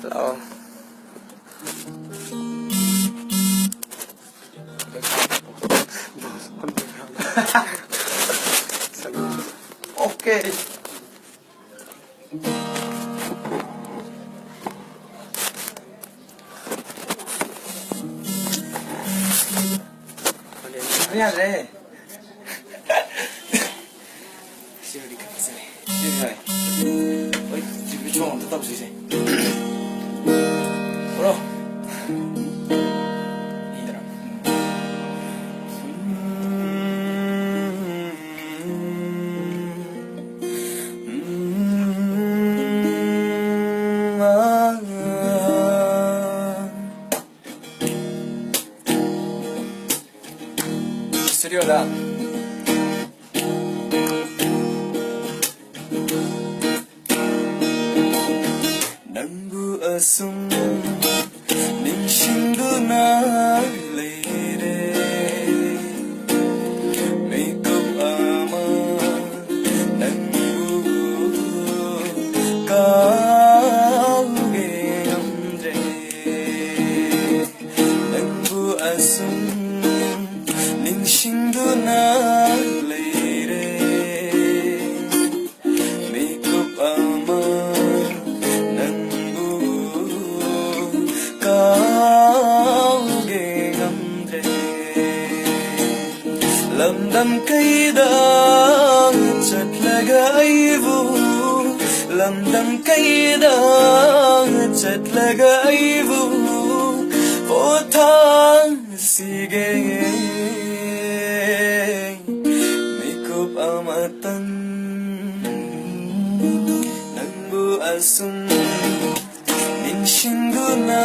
Hello. Okay. Misalnya siapa di sini? Ini. Oi, jadi cuma tetap sih. Bro. Seriously. Ngbu asum ningsinduna leire makeup ama Ngbu kauge amre Ngbu asum ningsinduna leire makeup ama Lamdam kaida chatlaga aivu Lamdam kaida chatlaga aivu Potang sige Makeup amatan Ngbu asum ningsinduna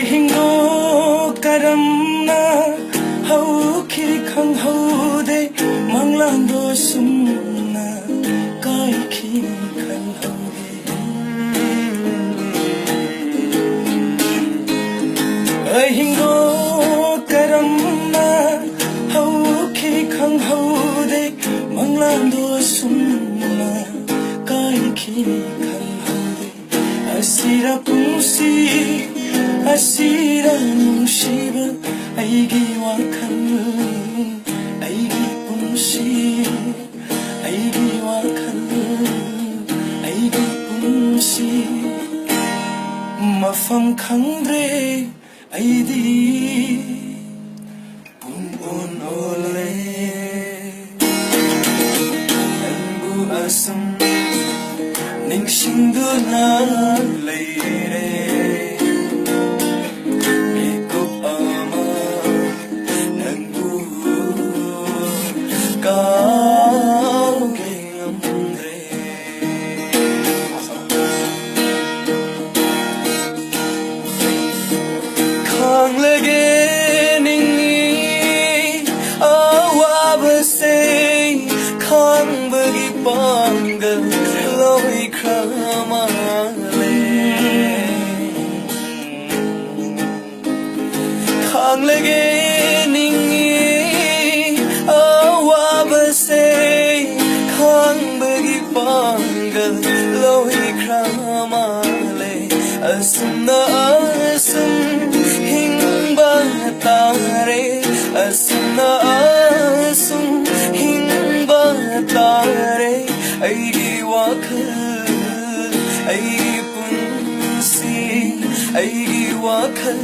Ngbu karamna hau ki khang hau de manglando sumna kai ki khang hau de Ngbu karamna hau ki khang hau de manglando sumna kai ki khang hau de asira pungsi Asira nungsiba aigi wakal aigi pungsi aigi wakal aigi pungsi mafam khangre aidi pumpun ole Ngbu asum ningsinduna leire Khang lege ningi awabase khang bagi panggal lohi kramale asumna asum hingba tare asumna asum hingba tare aigi wakal aigi punsi aigi wakal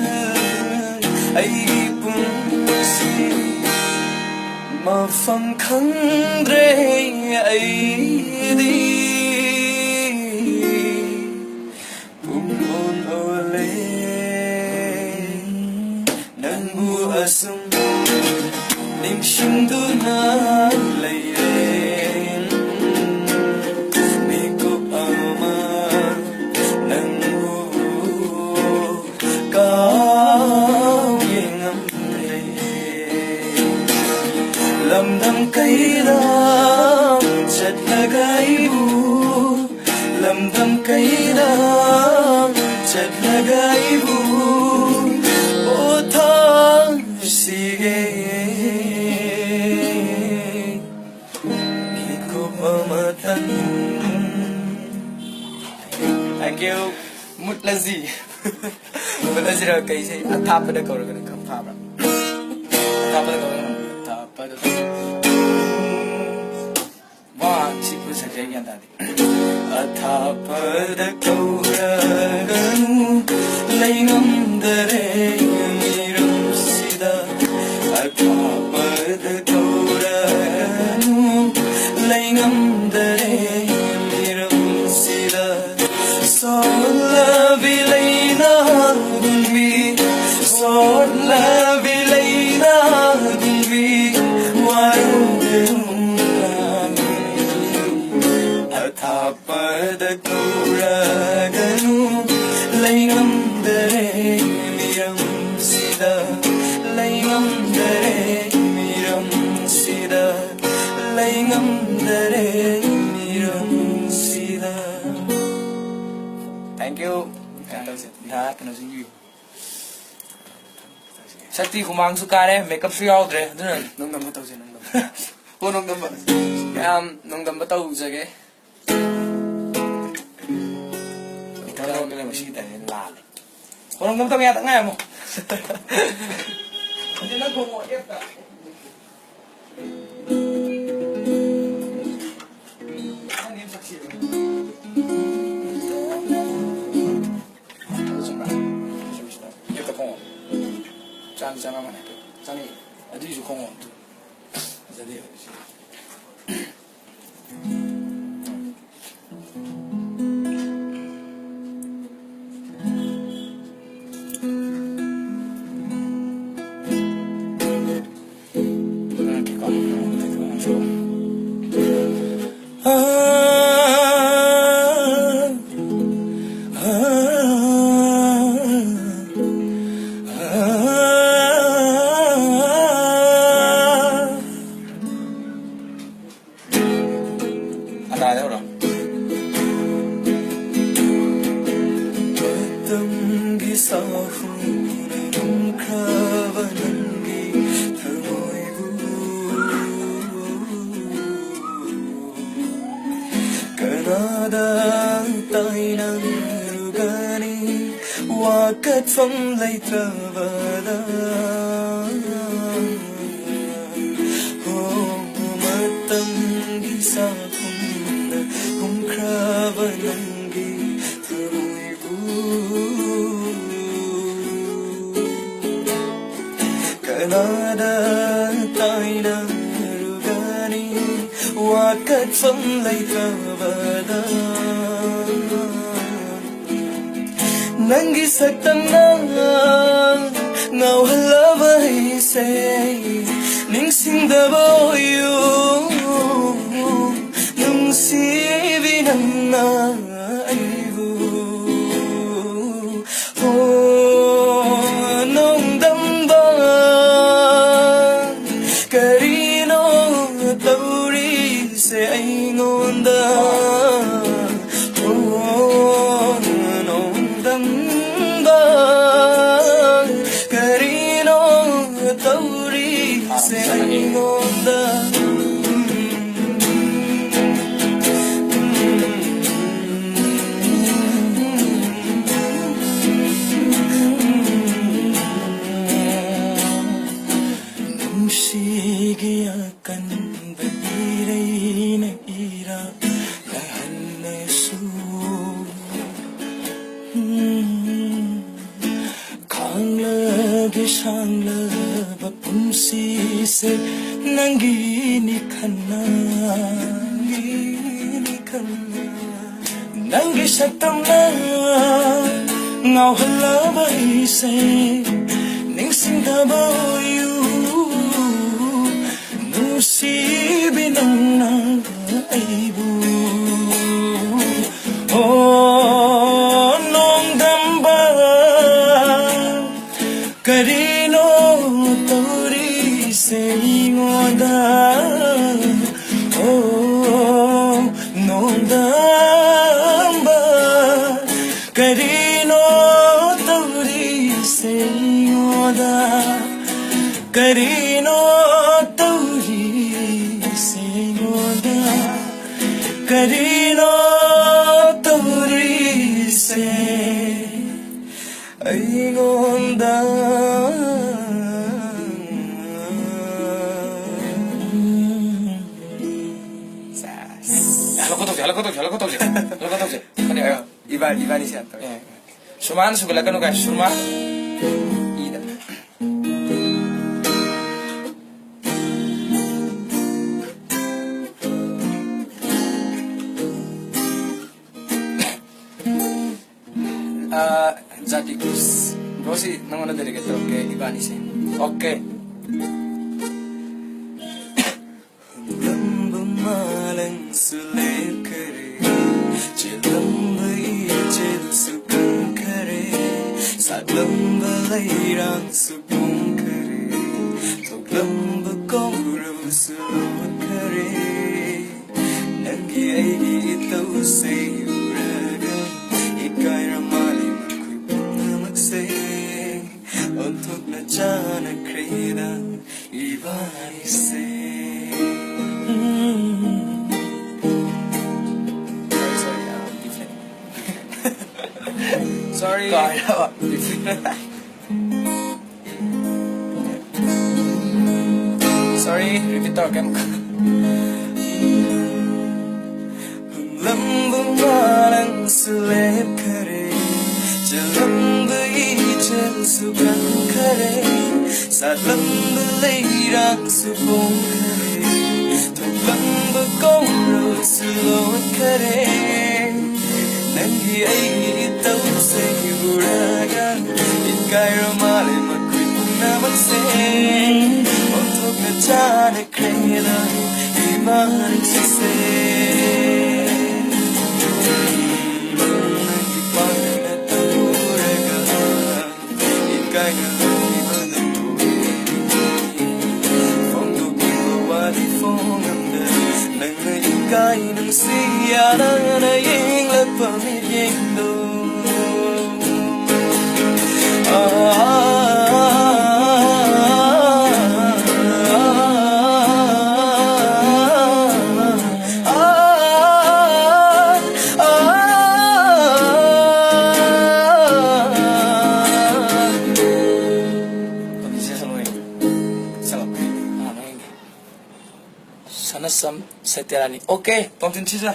aigi pungsi mafam khangre aidi pumpun ole Ngbu asum ningsinduna leire makeup ama Ngbu ka lamdam kaida chatlagaibu lamdam kaida chatlagaibu otha sige kiko pamatan. Thank you. Mutlazi. Mutlazi ra kai sai athapada kauraga kam phabra. Athapada kauraga athapada. One chipu sajai yan tadi. Athapada kauraga laingam dare miram sida. Athapada kauraga laingam dare miram sida. So Athapada kauraganu laingam dare miram sida laingam dare miram sida laingam dare miram sida. Thank you. That can sing you. Sakti kumang sukare makeup su yaw dre dun nong dam tau se nong dam ko nong dam nong dam tau je ge ta lo ke le ma shi ta ne la le ko nong dam tau ya ta ngai mo ni na ko mo ye ta ani sakti ye ta ko 짠 짠하면 해. 짠이 어디서 공원 또. 저기. 이렇게 가. Wakat phong lay travada matam gisa kumna kumkrava nangi thamoibu kanada taina rugani wakat phong lay travada Nangi saktam na ngau halava se ningsinduna yu nung si vinanna aibu nong damba karino tauri se aingonda Nangini kana Nangi saktam na ngau halava se ningsinduna yu nusi binanna aibu nong damba karino tauri se say ngonda oh nondamba karino tauri say ngonda karino tauri say ngonda karino tauri say ngonda Halo kau tahu je. Kan ya, Ivan siapa? Suman sebelah kan guys, Suma. Ida. Jadi Gus, bro sih nangona dari kita oke Ivan sih. Oke. Malang sulit kare, cilam bayi cil sukun kare, sadlam balai rang sukun kare, toglam bakong sulut kare, nangi aigi tau say raga, ikai ramali makui punamak say, untuk na jana kreda, ibani say. Sorry. Sorry, repeat again. Lambung malang selip kare, jalan bayi jel sukan kare, saat lembelai rang subong kare, tulang bekong rosulot kare. Nangi ai tau say uraga ikai ramale makui naman say untuk na jana kreda iman say nangi pang na tau uraga ikai na langi badang fondo kilo wadi fongamda nang na ikai nang siya na ying pamiliendo sana sam setelani oke tonton sisa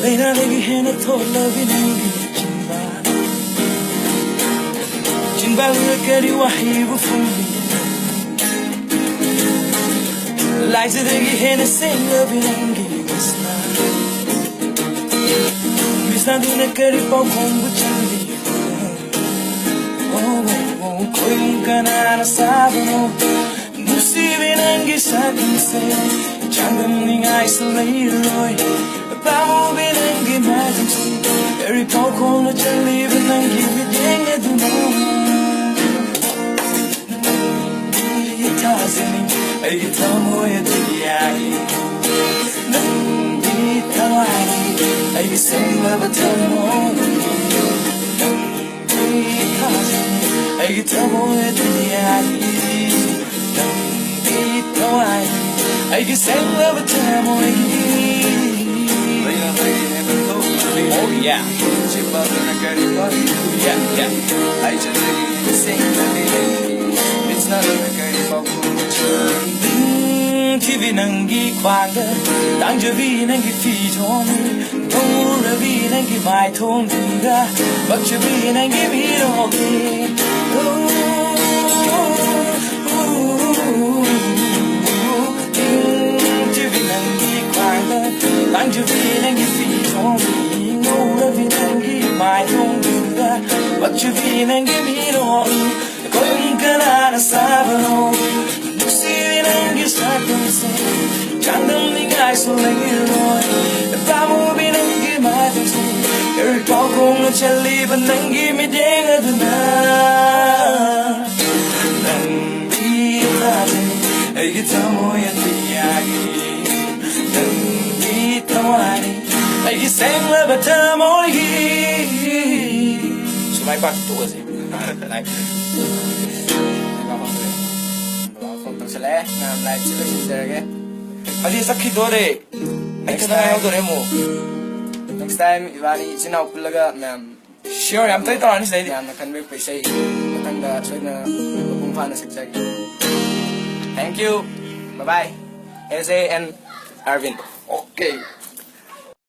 Leina lagi hena thola vinangi Jimba kari wahi bufumi Laisa lagi hena senga vinangi Misna duna kari pau kombu chandi Oh koi mukana na sabano Musi vinangi sabin se Chandam ningai selairoi Pamo binangi majesty Every poko na chali binangi Bidenge dumo Itazini Ay tamo yadiyagi Nangi tawani Ay semla batamo Nangi itazini Ay tamo yadiyagi Nangi tawani Ay semla batamo Oh yeah, yeah. I just really sing the melody. It's not a record about TV nangi kwanga, dangja vi nangi fi thong, thong vi nangi mai thong dinga, bakcha vi nangi vi rogi. TV nangi kwanga, dangja vi nangi fi thong. Mai không được ra, bắt chước vì nên cái bí đồ, có những cái là sabano, lúc xưa nên cái sát không say, chẳng đâm đến ai số lấy rồi, ba mua bên anh cái mai không say, recall kung chali ba nangi mi ding aduna nangi tane ay tamo ya tiyagi nangi tamani ay seng la ba tamo hi so my part to was it like không tự sẽ lẽ làm lại chỉ là gì cái mà đi sắc khi đó đấy anh cái này đâu đấy mù next time Ivani chỉ nào cũng là mềm sure em thấy tao anh sẽ đi anh cần biết phải xây anh đã chơi na cũng fan là sạch sạch thank you bye bye Eze and Arvin okay